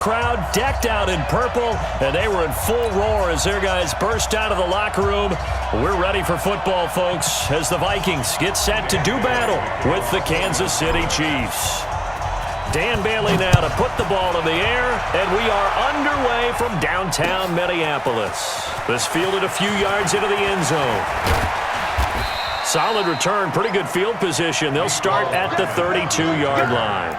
Crowd decked out in purple, and they were in full roar as their guys burst out of the locker room. We're ready for football, folks, as the Vikings get set to do battle with the Kansas City Chiefs. Dan Bailey now to put the ball in the air, and we are underway from downtown Minneapolis. This fielded a few yards into the end zone. Solid return, pretty good field position. They'll start at the 32-yard line.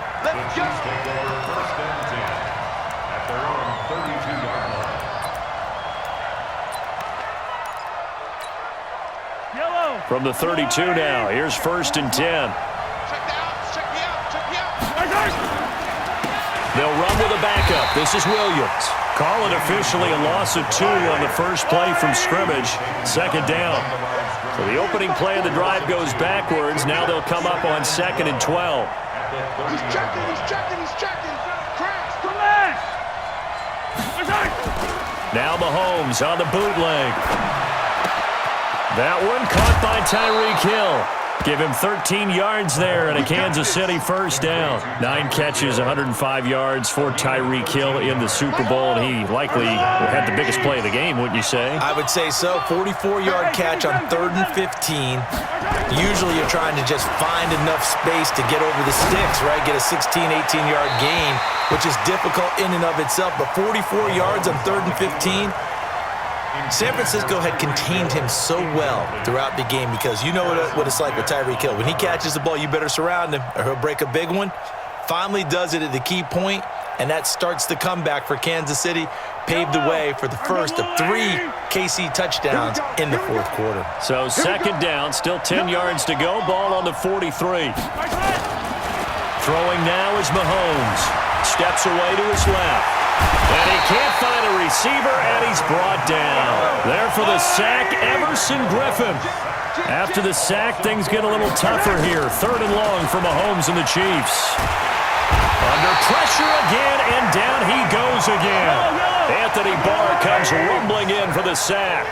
From the 32 now, here's 1st and 10. They'll run with a backup. This is Williams. Call it officially a loss of 2 on the first play from scrimmage. 2nd down. So the opening play of the drive goes backwards. Now they'll come up on 2nd and 12. He's checking. Cracks, come on! Now Mahomes on the bootleg. That one caught by Tyreek Hill. Give him 13 yards there and a Kansas City first down. 9 catches, 105 yards for Tyreek Hill in the Super Bowl. And he likely had the biggest play of the game, wouldn't you say? I would say so. 44-yard catch on 3rd and 15. Usually you're trying to just find enough space to get over the sticks, right? Get a 16, 18-yard gain, which is difficult in and of itself. But 44 yards on 3rd and 15. San Francisco had contained him so well throughout the game because you know what it's like with Tyreek Hill. When he catches the ball, you better surround him or he'll break a big one. Finally does it at the key point, and that starts the comeback for Kansas City. Paved the way for the first of 3 KC touchdowns in the 4th quarter. So 2nd down, still 10 yards to go. Ball on the 43. Throwing now is Mahomes. Steps away to his left. And he can't find a receiver, and he's brought down. There for the sack, Everson Griffin. After the sack, things get a little tougher here. 3rd and long for Mahomes and the Chiefs. Under pressure again, and down he goes again. Anthony Barr comes rumbling in for the sack.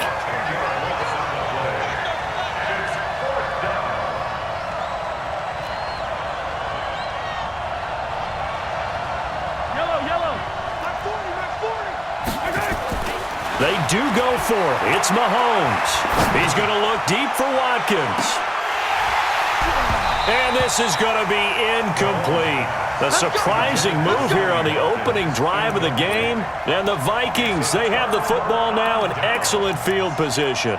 They do go for it. It's Mahomes. He's going to look deep for Watkins. And this is going to be incomplete. A surprising move here on the opening drive of the game. And the Vikings, they have the football now in excellent field position.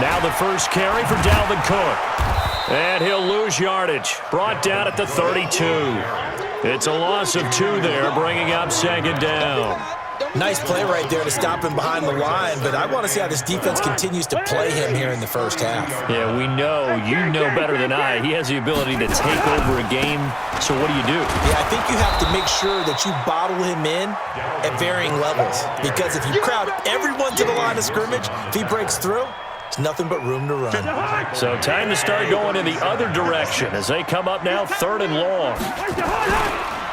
Now the first carry for Dalvin Cook. And he'll lose yardage. Brought down at the 32. It's a loss of 2 there, bringing up 2nd down. Nice play right there to stop him behind the line, but I want to see how this defense continues to play him here in the first half. Yeah, we know. You know better than I. He has the ability to take over a game. So what do you do? Yeah, I think you have to make sure that you bottle him in at varying levels, because if you crowd everyone to the line of scrimmage, if he breaks through, it's nothing but room to run. So time to start going in the other direction as they come up now 3rd and long.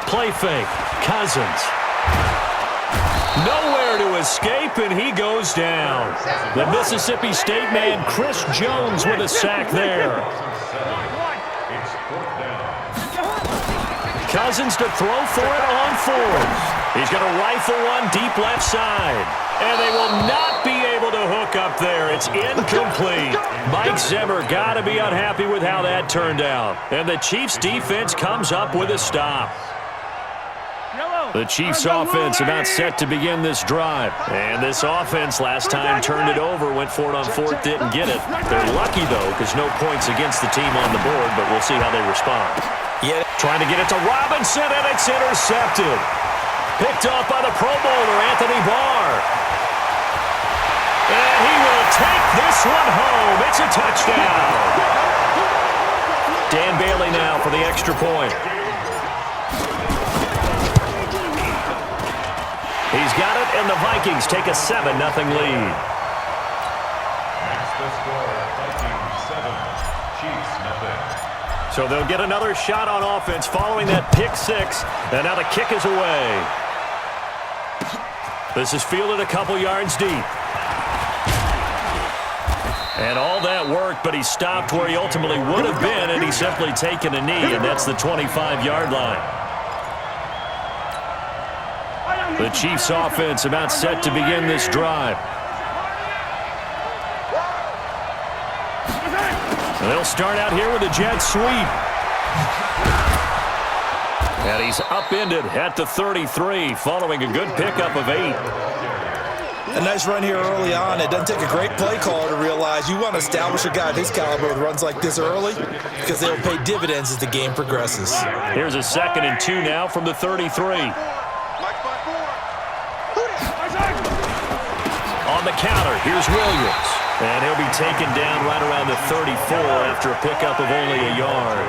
Play fake. Cousins. Nowhere to escape, and he goes down. The Mississippi State man, Chris Jones, with a sack there. Cousins to throw for it on 4th. He's going to rifle one deep left side. And they will not be able to hook up there. It's incomplete. Mike Zimmer got to be unhappy with how that turned out. And the Chiefs defense comes up with a stop. The Chiefs offense about set to begin this drive. And this offense last time turned it over, went for it on 4th, didn't get it. They're lucky, though, because no points against the team on the board, but we'll see how they respond. Yeah. Trying to get it to Robinson, and it's intercepted. Picked off by the Pro Bowler, Anthony Barr. And he will take this one home. It's a touchdown. Dan Bailey now for the extra point. He's got it, and the Vikings take a 7-0 lead. That's the score. Vikings 7, Chiefs 0. So they'll get another shot on offense following that pick six. And now the kick is away. This is fielded a couple yards deep. And all that work, but he stopped where he ultimately would have been, and he's simply taken a knee, and that's the 25-yard line. The Chiefs' offense about set to begin this drive. They'll start out here with a jet sweep. And he's upended at the 33, following a good pickup of 8. A nice run here early on. It doesn't take a great play caller to realize you want to establish a guy of his caliber with runs like this early because they'll pay dividends as the game progresses. Here's a 2nd and 2 now from the 33. On the counter, here's Williams. And he'll be taken down right around the 34 after a pickup of only a yard.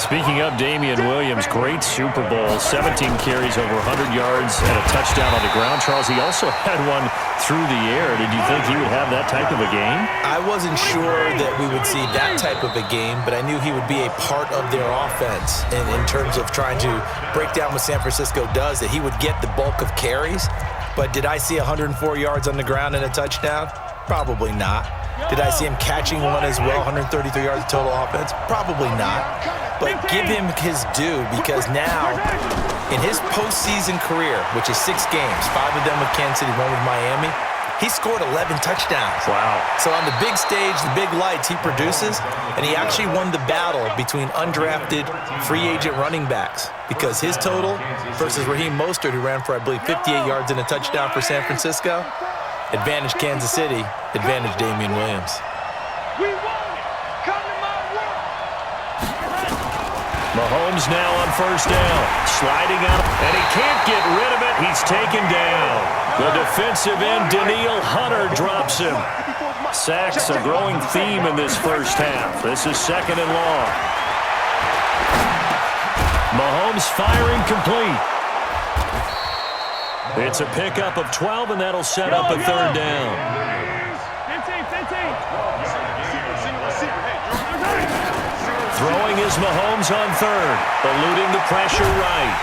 Speaking of Damian Williams, great Super Bowl, 17 carries over 100 yards and a touchdown on the ground. Charles, he also had one through the air. Did you think he would have that type of a game? I wasn't sure that we would see that type of a game, but I knew he would be a part of their offense in terms of trying to break down what San Francisco does, that he would get the bulk of carries. But did I see 104 yards on the ground and a touchdown? Probably not. Did I see him catching one as well, 133 yards of total offense? Probably not. But give him his due, because now, in his postseason career, which is 6 games, 5 of them with Kansas City, 1 with Miami, he scored 11 touchdowns. Wow. So on the big stage, the big lights, he produces, and he actually won the battle between undrafted free agent running backs, because his total versus Raheem Mostert, who ran for, I believe, 58 yards and a touchdown for San Francisco, advantage Kansas City, advantage Damian Williams. Mahomes now on first down, sliding out, and he can't get rid of it. He's taken down. The defensive end, Danielle Hunter, drops him. Sacks a growing theme in this first half. This is 2nd and long. Mahomes firing complete. It's a pickup of 12, and that'll set up a 3rd down. Throwing is Mahomes on 3rd, eluding the pressure right.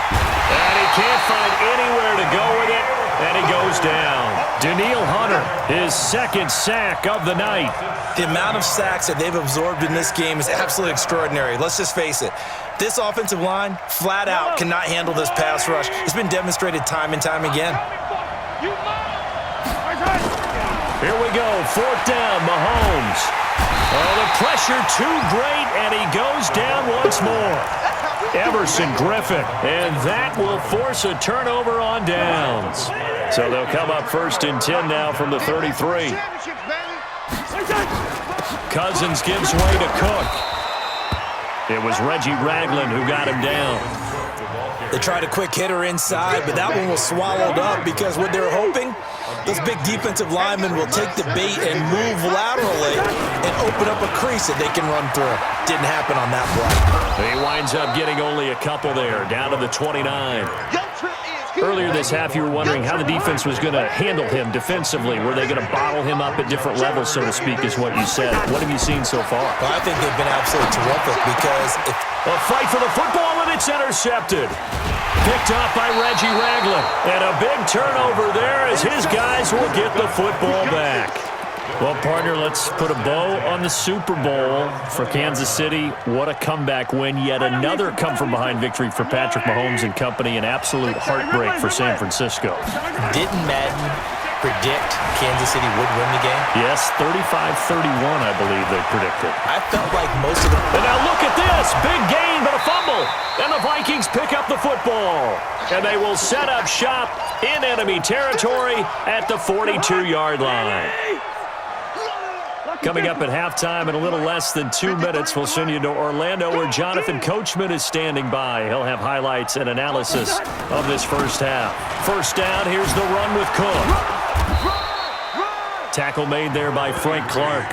And he can't find anywhere to go with it, and he goes down. Danielle Hunter, his 2nd sack of the night. The amount of sacks that they've absorbed in this game is absolutely extraordinary. Let's just face it. This offensive line, flat out, cannot handle this pass rush. It's been demonstrated time and time again. Here we go, 4th down, Mahomes. Oh, the pressure too great, and he goes down once more. Everson Griffin, and that will force a turnover on downs. So they'll come up 1st and 10 now from the 33. Cousins gives way to Cook. It was Reggie Ragland who got him down. They tried a quick hitter inside, but that one was swallowed up because what they're hoping, those big defensive linemen will take the bait and move laterally and open up a crease that they can run through. Didn't happen on that play. He winds up getting only a couple there, down to the 29. Earlier this half, you were wondering how the defense was going to handle him defensively. Were they going to bottle him up at different levels, so to speak, is what you said. What have you seen so far? Well, I think they've been absolutely terrific because a fight for the football, and it's intercepted. Picked up by Reggie Ragland. And a big turnover there as his guys will get the football back. Well, partner, let's put a bow on the Super Bowl for Kansas City. What a comeback win. Yet another come-from-behind victory for Patrick Mahomes and company. An absolute heartbreak for San Francisco. Didn't Madden predict Kansas City would win the game? Yes, 35-31, I believe they predicted. I felt like most of them. And now look at this. Big gain, but a fumble. And the Vikings pick up the football. And they will set up shop in enemy territory at the 42-yard line. Coming up at halftime in a little less than 2 minutes, we'll send you to Orlando where Jonathan Coachman is standing by. He'll have highlights and analysis of this first half. First down, here's the run with Cook. Tackle made there by Frank Clark.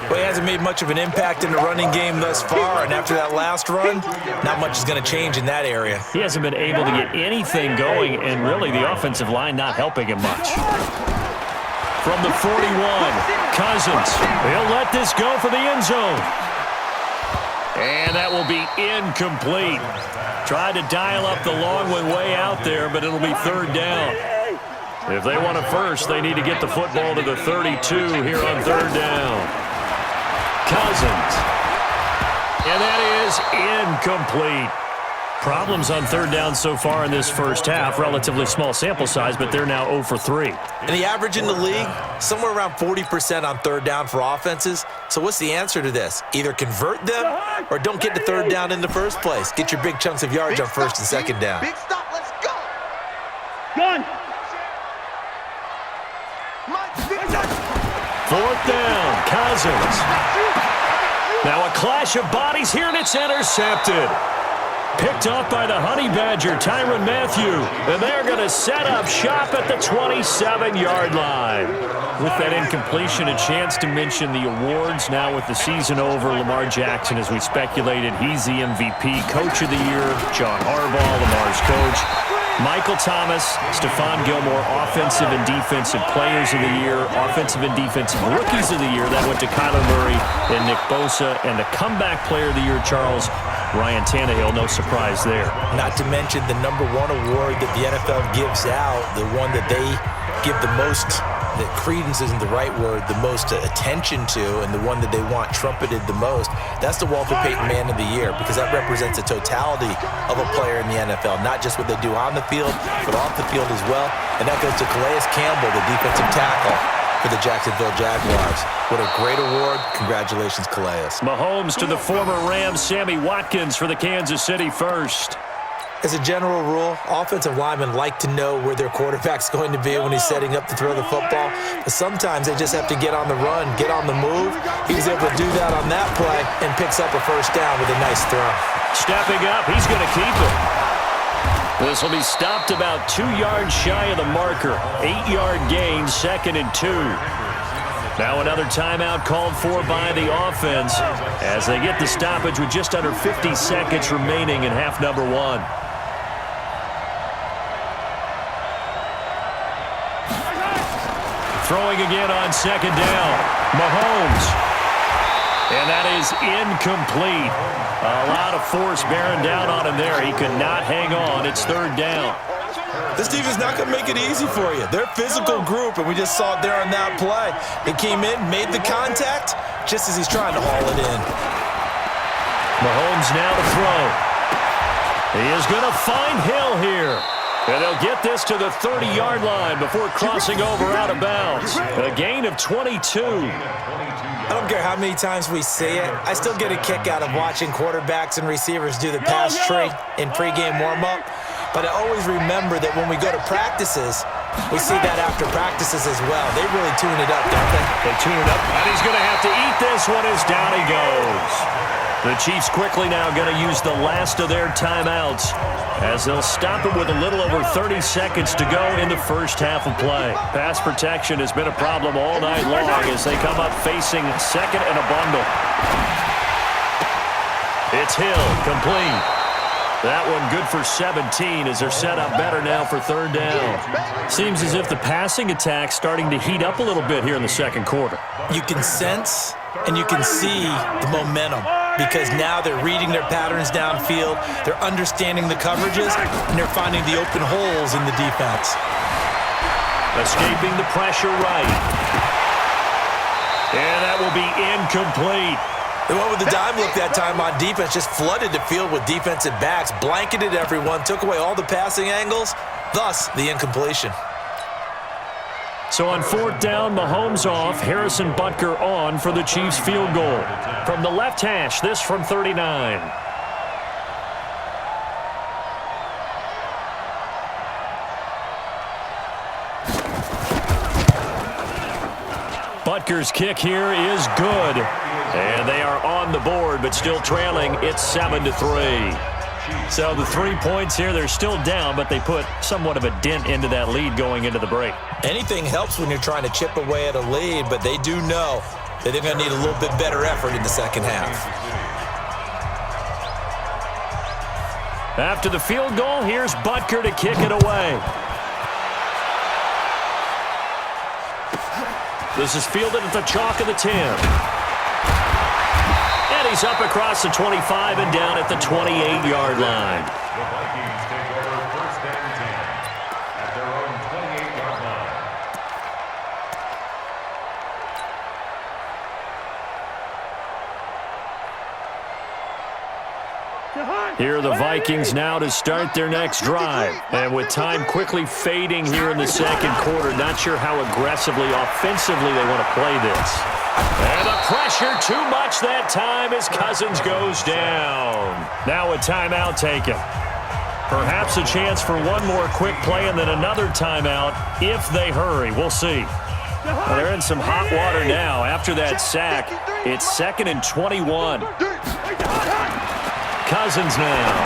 Well, he hasn't made much of an impact in the running game thus far, and after that last run, not much is going to change in that area. He hasn't been able to get anything going, and really the offensive line not helping him much. From the 41, Cousins. He'll let this go for the end zone. And that will be incomplete. Tried to dial up the long one way out there, but it'll be third down. If they want it first, they need to get the football to the 32 here on third down. Cousins. And that is incomplete. Problems on third down so far in this first half. Relatively small sample size, but they're now 0 for 3. And the average in the league, somewhere around 40% on third down for offenses. So what's the answer to this? Either convert them or don't get to third down in the first place. Get your big chunks of yards on first and second down. Big stop, let's go. Gun. Fourth down, Cousins. Now a clash of bodies here, and it's intercepted. Picked off by the Honey Badger, Tyrann Mathieu. And they're going to set up shop at the 27-yard line. With that incompletion, a chance to mention the awards. Now with the season over, Lamar Jackson, as we speculated, he's the MVP. Coach of the Year, John Harbaugh, Lamar's coach. Michael Thomas, Stephon Gilmore, Offensive and Defensive Players of the Year, Offensive and Defensive Rookies of the Year. That went to Kyler Murray and Nick Bosa. And the Comeback Player of the Year, Charles, Ryan Tannehill, no surprise there. Not to mention the #1 award that the NFL gives out, the one that they give the most, that credence isn't the right word, the most attention to, and the one that they want trumpeted the most, that's the Walter Payton Man of the Year, because that represents the totality of a player in the NFL, not just what they do on the field, but off the field as well. And that goes to Calais Campbell, the defensive tackle for the Jacksonville Jaguars. What a great award. Congratulations, Calais. Mahomes to the former Rams, Sammy Watkins for the Kansas City first. As a general rule, offensive linemen like to know where their quarterback's going to be when he's setting up to throw the football. But sometimes they just have to get on the run, get on the move. He was able to do that on that play and picks up a first down with a nice throw. Stepping up, he's going to keep it. This will be stopped about 2 yards shy of the marker. 8-yard gain, 2nd and 2. Now another timeout called for by the offense as they get the stoppage with just under 50 seconds remaining in half number 1. Throwing again on 2nd down. Mahomes. And that is incomplete. A lot of force bearing down on him there. He could not hang on. It's 3rd down. This defense is not going to make it easy for you. They're a physical group, and we just saw it there on that play. He came in, made the contact, just as he's trying to haul it in. Mahomes now to throw. He is going to find Hill here. And they'll get this to the 30-yard line before crossing over out of bounds. A gain of 22. I don't care how many times we say it. I still get a kick out of watching quarterbacks and receivers do the pass tree in pregame warm-up. But I always remember that when we go to practices, we see that after practices as well. They really tune it up, don't they? They tune it up, and he's going to have to eat this one as down he goes. The Chiefs quickly now going to use the last of their timeouts as they'll stop it with a little over 30 seconds to go in the first half of play. Pass protection has been a problem all night long as they come up facing second and a bundle. It's Hill, complete. That one good for 17 as they're set up better now for 3rd down. Seems as if the passing attack's starting to heat up a little bit here in the second quarter. You can sense and you can see the momentum because now they're reading their patterns downfield, they're understanding the coverages, and they're finding the open holes in the defense. Escaping the pressure right. And that will be incomplete. They went with the dime look that time on defense, just flooded the field with defensive backs, blanketed everyone, took away all the passing angles, thus the incompletion. So on 4th down, Mahomes off, Harrison Butker on for the Chiefs field goal. From the left hash, this from 39. Butker's kick here is good. And they are on the board, but still trailing. It's 7-3. So the 3 points here, they're still down, but they put somewhat of a dent into that lead going into the break. Anything helps when you're trying to chip away at a lead, but they do know that they're going to need a little bit better effort in the second half. After the field goal, here's Butker to kick it away. This is fielded at the chalk of the 10. And he's up across the 25 and down at the 28-yard line. The Vikings take over 1st and 10 at their own 28-yard line. Here are the Vikings now to start their next drive. And with time quickly fading here in the second quarter, not sure how aggressively, offensively they want to play this. And the pressure too much that time as Cousins goes down. Now a timeout taken. Perhaps a chance for one more quick play and then another timeout if they hurry. We'll see. Well, they're in some hot water now. After that sack, it's 2nd and 21. Cousins now.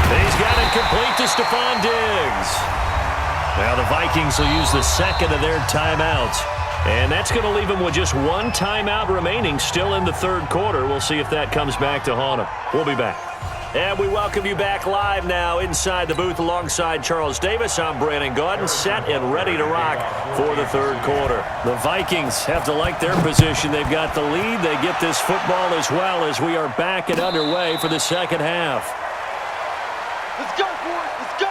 He's got it complete to Stephon Diggs. Now the Vikings will use the second of their timeouts. And that's going to leave them with just one timeout remaining still in the third quarter. We'll see if that comes back to haunt them. We'll be back. And we welcome you back live now inside the booth alongside Charles Davis. I'm Brandon Gaudin, set and ready to rock for the third quarter. The Vikings have to like their position. They've got the lead. They get this football as well as we are back and underway for the second half. Let's go, boys. Let's go.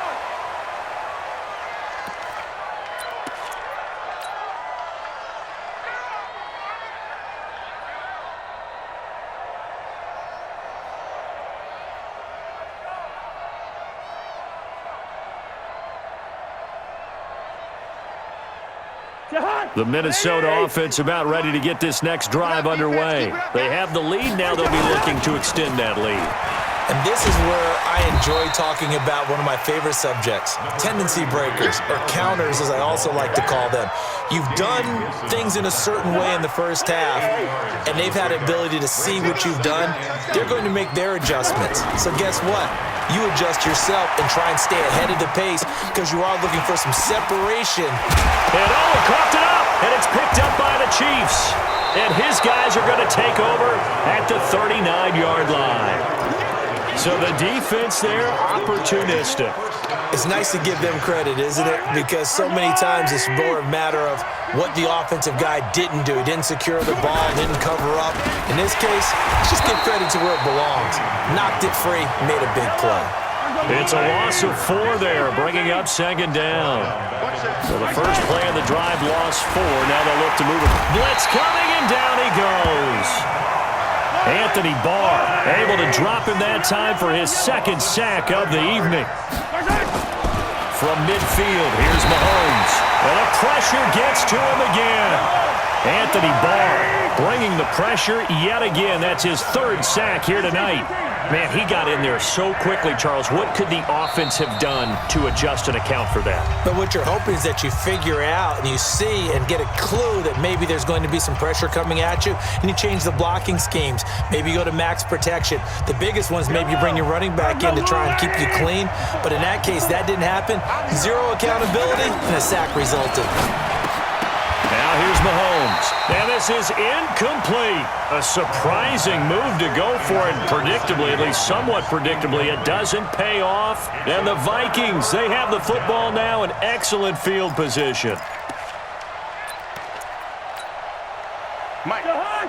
The Minnesota offense about ready to get this next drive underway. They have the lead. Now they'll be looking to extend that lead. And this is where I enjoy talking about one of my favorite subjects, tendency breakers, or counters as I also like to call them. You've done things in a certain way in the first half, and they've had the ability to see what you've done. They're going to make their adjustments. So guess what? You adjust yourself and try and stay ahead of the pace because you are looking for some separation. And coughed it up, and it's picked up by the Chiefs. And his guys are going to take over at the 39-yard line. So the defense there, opportunistic. It's nice to give them credit, isn't it? Because so many times it's more a matter of what the offensive guy didn't do. He didn't secure the ball, didn't cover up. In this case, let's just give credit to where it belongs. Knocked it free, made a big play. It's a loss of 4 there, bringing up 2nd down. So the first play of the drive lost 4. Now they'll look to move it. Blitz coming, and down he goes. Anthony Barr able to drop him that time for his 2nd sack of the evening. From midfield, here's Mahomes. And the pressure gets to him again. Anthony Barr bringing the pressure yet again. That's his 3rd sack here tonight. Man, he got in there so quickly, Charles. What could the offense have done to adjust and account for that? But what you're hoping is that you figure out and you see and get a clue that maybe there's going to be some pressure coming at you, and you change the blocking schemes. Maybe you go to max protection. The biggest ones, maybe you bring your running back in to try and keep you clean. But in that case, that didn't happen. 0 accountability, and a sack resulted. Now here's Mahomes. And this is incomplete. A surprising move to go for it. Predictably, at least somewhat predictably, it doesn't pay off. And the Vikings, they have the football now in excellent field position. Mike. Mike.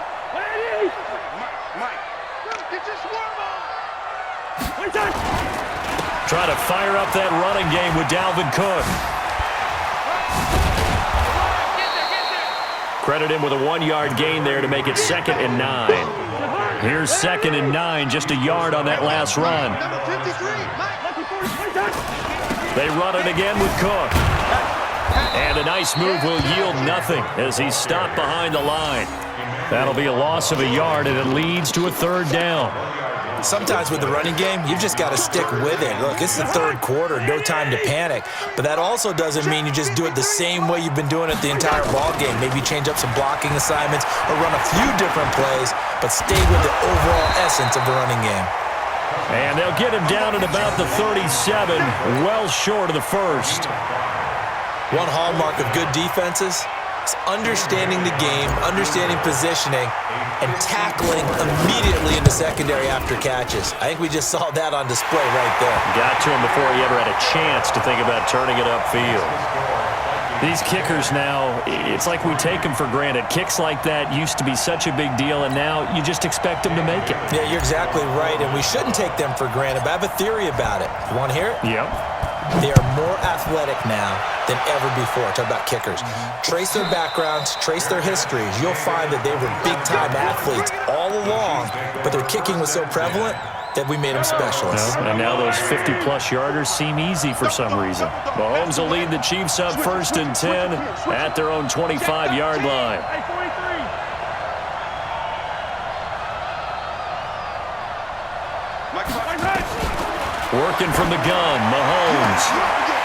Get your swarm on. Try to fire up that running game with Dalvin Cook. Credit him with a 1-yard gain there to make it 2nd and 9. Here's 2nd and 9, just a yard on that last run. They run it again with Cook. And a nice move will yield nothing as he's stopped behind the line. That'll be a loss of a yard, and it leads to a 3rd down. Sometimes with the running game, you've just got to stick with it. Look, it's the third quarter, no time to panic. But that also doesn't mean you just do it the same way you've been doing it the entire ball game. Maybe change up some blocking assignments or run a few different plays, but stay with the overall essence of the running game. And they'll get him down at about the 37, well short of the first. One hallmark of good defenses is understanding the game, understanding positioning, and tackling immediately in the secondary after catches. I think we just saw that on display right there. Got to him before he ever had a chance to think about turning it upfield. These kickers now, it's like we take them for granted. Kicks like that used to be such a big deal, and now you just expect them to make it. Yeah, you're exactly right, and we shouldn't take them for granted, but I have a theory about it. You want to hear it? Yep. They are more athletic now than ever before. Talk about kickers. Trace their backgrounds, trace their histories. You'll find that they were big-time athletes all along, but their kicking was so prevalent that we made them specialists. And now those 50-plus yarders seem easy for some reason. Mahomes will lead the Chiefs up 1st and 10 at their own 25-yard line. Working from the gun, Mahomes.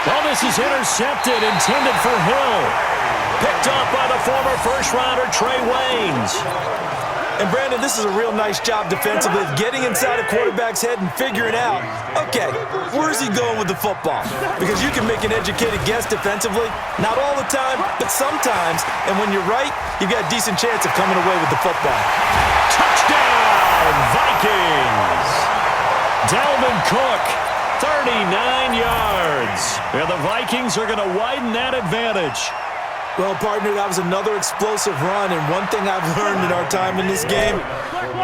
Oh, this is intercepted, intended for Hill. Picked up by the former first-rounder Trey Waynes. And, Brandon, this is a real nice job defensively of getting inside a quarterback's head and figuring out, okay, where's he going with the football? Because you can make an educated guess defensively. Not all the time, but sometimes. And when you're right, you've got a decent chance of coming away with the football. Touchdown, Vikings! Dalvin Cook, 39 yards. And the Vikings are going to widen that advantage. Well, partner, that was another explosive run, and one thing I've learned in our time in this game,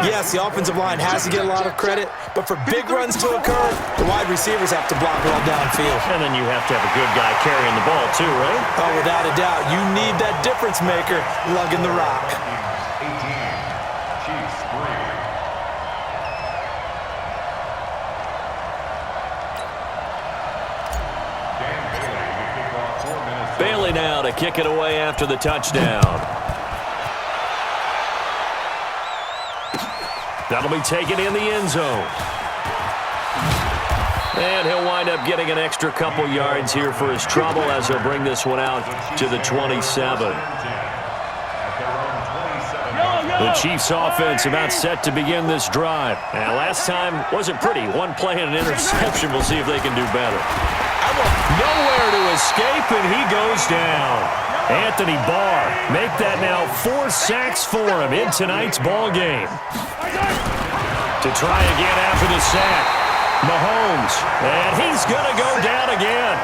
yes, the offensive line has to get a lot of credit, but for big runs to occur, the wide receivers have to block well downfield. And then you have to have a good guy carrying the ball too, right? Oh, without a doubt. You need that difference maker lugging the rock. 18, Chiefs 3. Bailey now to kick it away after the touchdown. That'll be taken in the end zone. And he'll wind up getting an extra couple yards here for his trouble as he'll bring this one out to the 27. The Chiefs offense about set to begin this drive. And last time wasn't pretty. One play and an interception. We'll see if they can do better. Nowhere to escape, and he goes down. Anthony Barr make that now 4 sacks for him in tonight's ball game. To try again after the sack, Mahomes, and he's going to go down again.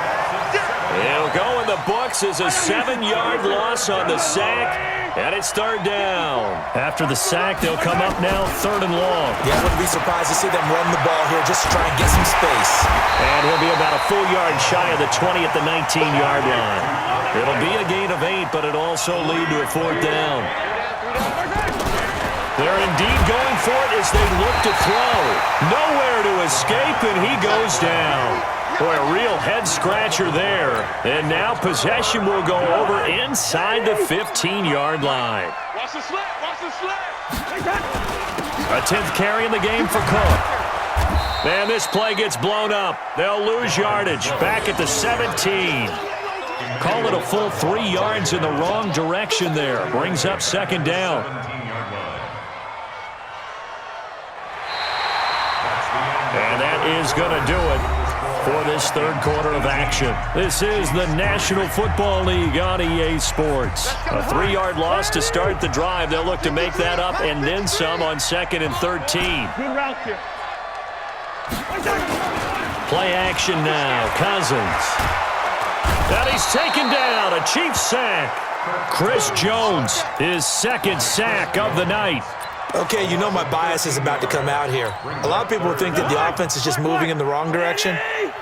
It'll go in the books as a 7-yard loss on the sack, and it's 3rd down. After the sack, they'll come up now 3rd and long. Yeah, I wouldn't be surprised to see them run the ball here just to try and get some space. And he'll be about a full yard shy of the 20 at the 19-yard line. It'll be a gain of 8, but it'll also lead to a 4th down. They're indeed going for it as they look to throw. Nowhere to escape, and he goes down. Boy, a real head-scratcher there. And now possession will go over inside the 15-yard line. Watch the slip, watch the slip. A 10th carry in the game for Cook. And this play gets blown up. They'll lose yardage back at the 17. Call it a full 3 yards in the wrong direction there. Brings up 2nd down. And that is going to do it for this 3rd quarter of action. This is the National Football League on EA Sports. A 3-yard loss to start the drive. They'll look to make that up and then some on 2nd and 13. Good route here. Play action now. Cousins. And he's taken down. A Chiefs sack. Chris Jones, his 2nd sack of the night. Okay, you know my bias is about to come out here. A lot of people think that the offense is just moving in the wrong direction.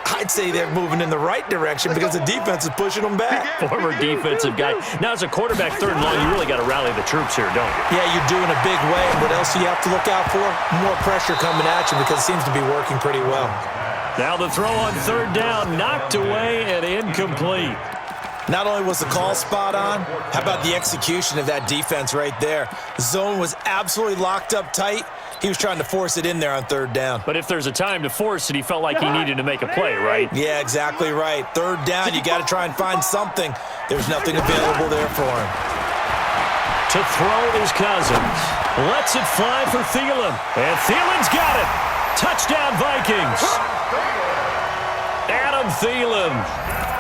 I'd say they're moving in the right direction because the defense is pushing them back. Former defensive guy. Now, as a quarterback 3rd and long, you really got to rally the troops here, don't you? Yeah, you're doing a big way. And what else do you have to look out for? More pressure coming at you because it seems to be working pretty well. Now the throw on 3rd down, knocked away and incomplete. Not only was the call spot on, how about the execution of that defense right there? The zone was absolutely locked up tight. He was trying to force it in there on 3rd down. But if there's a time to force it, he felt like he needed to make a play, right? Yeah, exactly right. 3rd down, you got to try and find something. There's nothing available there for him. To throw is Cousins. Lets it fly for Thielen. And Thielen's got it. Touchdown, Vikings. Adam Thielen,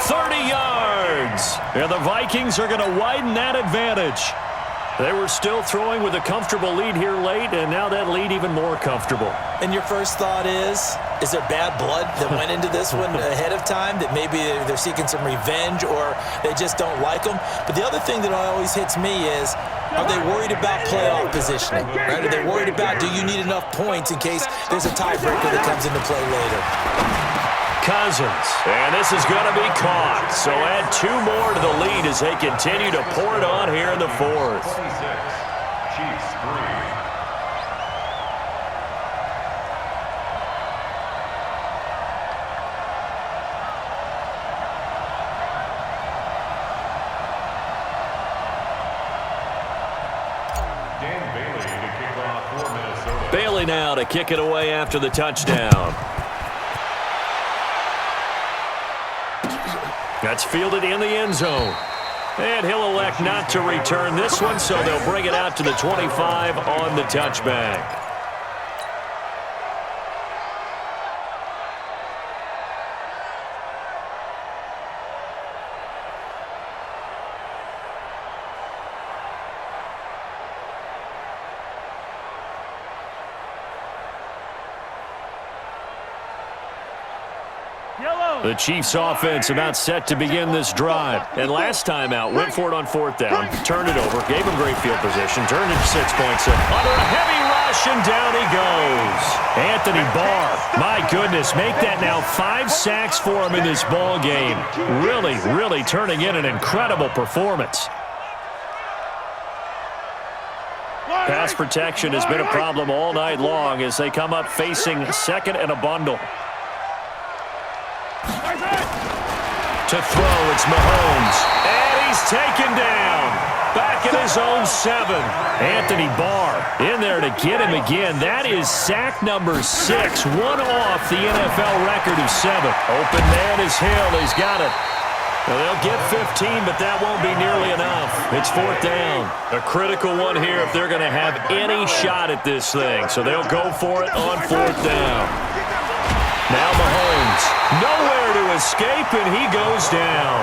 30 yards. And the Vikings are going to widen that advantage. They were still throwing with a comfortable lead here late, and now that lead even more comfortable. And your first thought is there bad blood that went into this one ahead of time, that maybe they're seeking some revenge or they just don't like them? But the other thing that always hits me is, are they worried about playoff positioning? Right? Are they worried about, do you need enough points in case there's a tiebreaker that comes into play later? Cousins, and this is going to be caught. So add 2 more to the lead as they continue to pour it on here in the fourth. 26, Chiefs 3. Bailey now to kick it away after the touchdown. That's fielded in the end zone. And he'll elect not to return this one, so they'll bring it out to the 25 on the touchback. The Chiefs offense about set to begin this drive. And last time out, went for it on 4th down, turned it over, gave him great field position, turned it 6 points in. Under a heavy rush, and down he goes. Anthony Barr, my goodness, make that now 5 sacks for him in this ball game. Really, really turning in an incredible performance. Pass protection has been a problem all night long as they come up facing 2nd and a bundle. To throw, it's Mahomes. And he's taken down. Back at his own 7. Anthony Barr in there to get him again. That is sack number 6. One off the NFL record of 7. Open man is Hill. He's got it. Well, they'll get 15, but that won't be nearly enough. It's 4th down. A critical one here if they're going to have any shot at this thing. So they'll go for it on 4th down. Now Mahomes, nowhere to escape, and he goes down.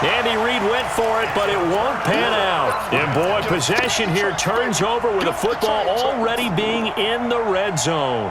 Andy Reid went for it, but it won't pan out. And, boy, possession here turns over with the football already being in the red zone.